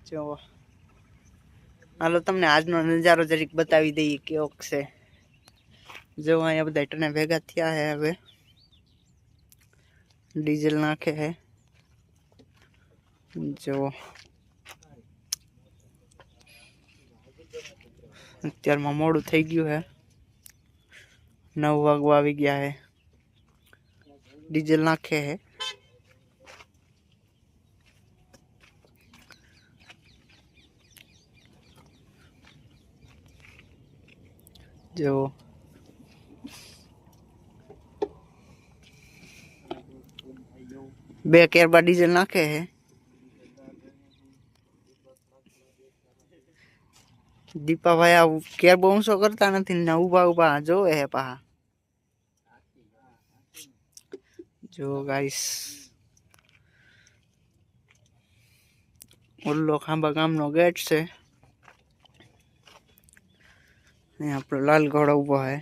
જો હાલો તમને આજનો નજારો જરીક બતાવી દઈએ કેવો છે। જો અહીંયા બધા ટને ભેગા થયા હે હવે ડીઝલ નાખે હે। જો અત્યારમાં મોડું થઈ ગયું હે 9 વાગવા આવી ગયા હે ડીઝલ નાખે હે। जो 2 केरबा डीजल नाखे है। दीपा भाई आ केरबो ऊंचो करता नहीं ने उभा उभा जोवे है पहा। जो गाइस ओलो खांबा गाम नो गेट से यहाँ पर लाल घोड़ा उभो है।